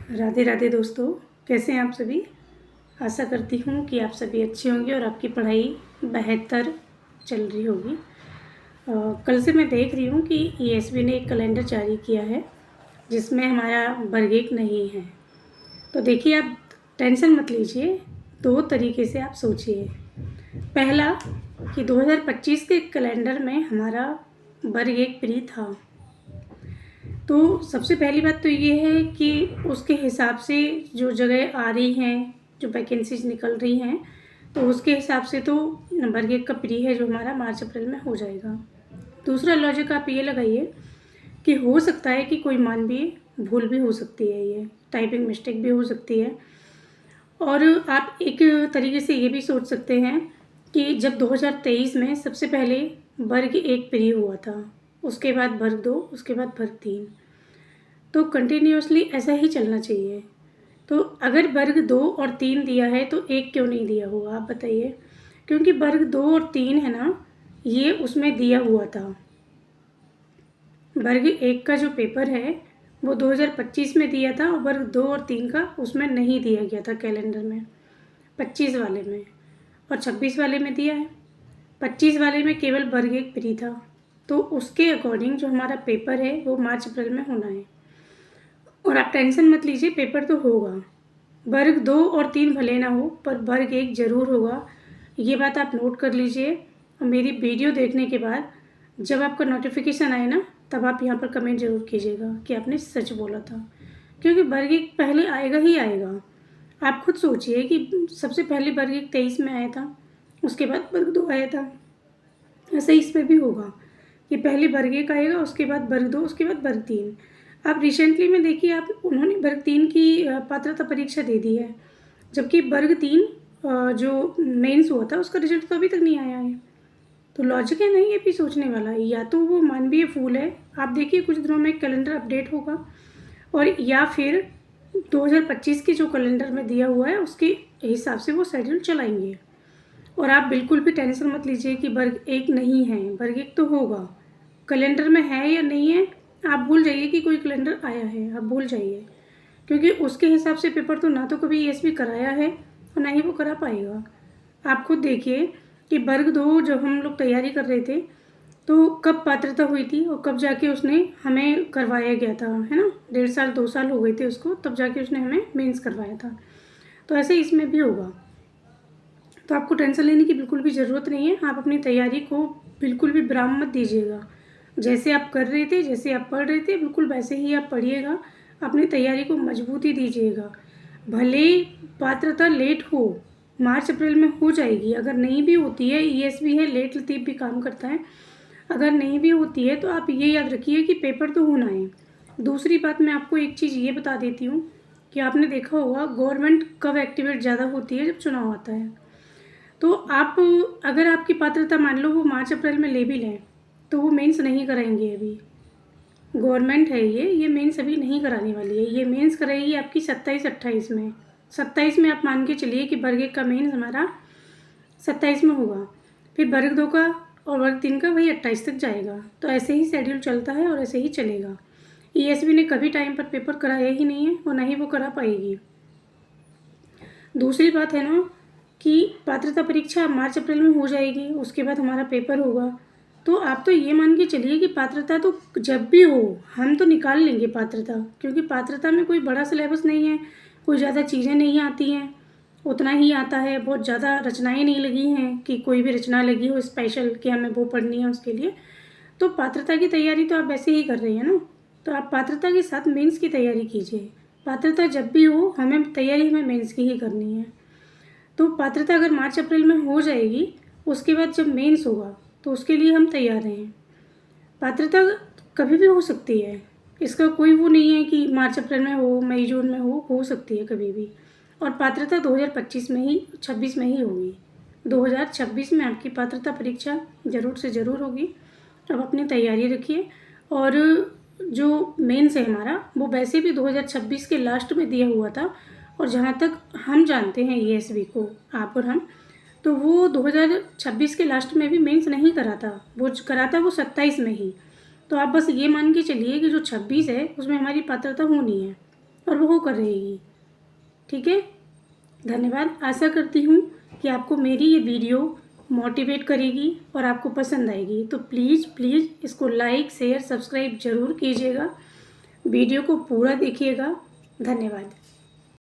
राधे राधे दोस्तों, कैसे हैं आप सभी। आशा करती हूँ कि आप सभी अच्छे होंगे और आपकी पढ़ाई बेहतर चल रही होगी। कल से मैं देख रही हूँ कि ईएसबी ने एक कैलेंडर जारी किया है जिसमें हमारा वर्ग एक नहीं है। तो देखिए, आप टेंशन मत लीजिए, दो तरीके से आप सोचिए। पहला कि 2025 के कैलेंडर में हमारा वर्ग एक प्री था, तो सबसे पहली बात तो ये है कि उसके हिसाब से जो जगह आ रही हैं, जो वैकेंसीज निकल रही हैं, तो उसके हिसाब से तो वर्ग एक का प्री है जो हमारा मार्च अप्रैल में हो जाएगा। दूसरा लॉजिक आप ये लगाइए कि हो सकता है कि कोई मानवीय भूल भी हो सकती है, ये टाइपिंग मिस्टेक भी हो सकती है। और आप एक तरीके से ये भी सोच सकते हैं कि जब 2023 में सबसे पहले वर्ग एक प्री हुआ था, उसके बाद वर्ग दो, उसके बाद वर्ग तीन, तो कंटिन्यूसली ऐसा ही चलना चाहिए। तो अगर वर्ग दो और तीन दिया है तो एक क्यों नहीं दिया हुआ, आप बताइए। क्योंकि वर्ग दो और तीन है ना, ये उसमें दिया हुआ था। वर्ग एक का जो पेपर है वो 2025 में दिया था और वर्ग दो और तीन का उसमें नहीं दिया गया था कैलेंडर में, 25 वाले में, और 26 वाले में दिया है। 25 वाले में केवल वर्ग एक प्री था, तो उसके अकॉर्डिंग जो हमारा पेपर है वो मार्च अप्रैल में होना है। और आप टेंशन मत लीजिए, पेपर तो होगा। वर्ग दो और तीन भले ना हो पर वर्ग एक ज़रूर होगा, ये बात आप नोट कर लीजिए। और मेरी वीडियो देखने के बाद जब आपका नोटिफिकेशन आए ना, तब आप यहाँ पर कमेंट ज़रूर कीजिएगा कि आपने सच बोला था, क्योंकि वर्ग एक पहले आएगा ही आएगा। आप खुद सोचिए कि सबसे पहले वर्ग एक 23 में आया था, उसके बाद वर्ग दो आया था। ऐसा ही इसमें भी होगा कि पहले वर्ग एक आएगा, उसके बाद वर्ग दो, उसके बाद वर्ग तीन। आप रिसेंटली में देखिए, आप उन्होंने वर्ग तीन की पात्रता परीक्षा दे दी है, जबकि वर्ग तीन जो मेंस हुआ था उसका रिजल्ट तो अभी तक नहीं आया है। तो लॉजिक है नहीं, ये भी सोचने वाला है, या तो वो मानवीय फूल है। आप देखिए कुछ दिनों में कैलेंडर अपडेट होगा, और या फिर 2025 के जो कैलेंडर में दिया हुआ है उसके हिसाब से वो शेड्यूल चलाएंगे। और आप बिल्कुल भी टेंशन मत लीजिए कि वर्ग एक नहीं है, वर्ग एक तो होगा। कैलेंडर में है या नहीं है आप भूल जाइए कि कोई कैलेंडर आया है, आप भूल जाइए, क्योंकि उसके हिसाब से पेपर तो ना तो कभी ईएसबी कराया है और ना ही वो करा पाएगा। आप खुद देखिए कि वर्ग दो जब हम लोग तैयारी कर रहे थे तो कब पात्रता हुई थी और कब जाके उसने हमें करवाया गया था, है ना। 1.5 साल 2 साल हो गए थे उसको, तब जाके उसने हमें मेंस करवाया था। तो ऐसे इसमें भी होगा। तो आपको टेंशन लेने की बिल्कुल भी ज़रूरत नहीं है। आप अपनी तैयारी को बिल्कुल भी विराम मत दीजिएगा। जैसे आप कर रहे थे, जैसे आप पढ़ रहे थे, बिल्कुल वैसे ही आप पढ़िएगा। अपनी तैयारी को मजबूती दीजिएगा। भले पात्रता लेट हो, मार्च अप्रैल में हो जाएगी। अगर नहीं भी होती है, ईएसबी है, लेट लतीफ़ भी काम करता है। अगर नहीं भी होती है तो आप ये याद रखिए कि पेपर तो होना है। दूसरी बात, मैं आपको एक चीज़ ये बता देती हूँ कि आपने देखा होगा गवर्नमेंट कब एक्टिवेट ज़्यादा होती है, जब चुनाव आता है। तो आप, अगर आपकी पात्रता मान लो वो मार्च अप्रैल में ले भी लें, तो वो मेंस नहीं कराएंगे अभी। गवर्नमेंट है ये मेंस अभी नहीं कराने वाली है। ये मेंस कराएगी आपकी 27-28 में। 27 में आप मान के चलिए कि वर्ग एक का मेंस हमारा 27 में होगा, फिर वर्ग दो का और वर्ग तीन का वही 28 तक जाएगा। तो ऐसे ही शेड्यूल चलता है और ऐसे ही चलेगा। ईएसबी ने कभी टाइम पर पेपर कराया ही नहीं है और ना ही वो करा पाएगी। दूसरी बात है ना कि पात्रता परीक्षा मार्च अप्रैल में हो जाएगी, उसके बाद हमारा पेपर होगा। तो आप तो ये मान के चलिए कि पात्रता तो जब भी हो हम तो निकाल लेंगे पात्रता, क्योंकि पात्रता में कोई बड़ा सिलेबस नहीं है, कोई ज़्यादा चीज़ें नहीं आती हैं, उतना ही आता है। बहुत ज़्यादा रचनाएं नहीं लगी हैं कि कोई भी रचना लगी हो स्पेशल कि हमें वो पढ़नी है उसके लिए। तो पात्रता की तैयारी तो आप वैसे ही कर रहे हैं ना, तो आप पात्रता के साथ मेंस की तैयारी कीजिए। पात्रता जब भी हो हमें तैयारी हमें मेंस की ही करनी है। तो पात्रता अगर मार्च अप्रैल में हो जाएगी, उसके बाद जब मेंस होगा तो उसके लिए हम तैयार हैं। पात्रता कभी भी हो सकती है, इसका कोई वो नहीं है कि मार्च अप्रैल में हो, मई जून में हो सकती है कभी भी। और पात्रता 2025 में ही, 26 में ही होगी। 2026 में आपकी पात्रता परीक्षा ज़रूर से ज़रूर होगी। अब अपनी तैयारी रखिए। और जो मेंस है हमारा, वो वैसे भी 2026 के लास्ट में दिया हुआ था, और जहाँ तक हम जानते हैं ईएसबी को, आप और हम, तो वो 2026 के लास्ट में भी मेंस नहीं करा था, वो करा था वो 27 में ही। तो आप बस ये मान के चलिए कि जो 26 है उसमें हमारी पात्रता होनी है। और वो कर रहेगी। ठीक है, धन्यवाद। आशा करती हूँ कि आपको मेरी ये वीडियो मोटिवेट करेगी और आपको पसंद आएगी। तो प्लीज़ प्लीज़ इसको लाइक शेयर सब्सक्राइब ज़रूर कीजिएगा। वीडियो को पूरा देखिएगा। धन्यवाद।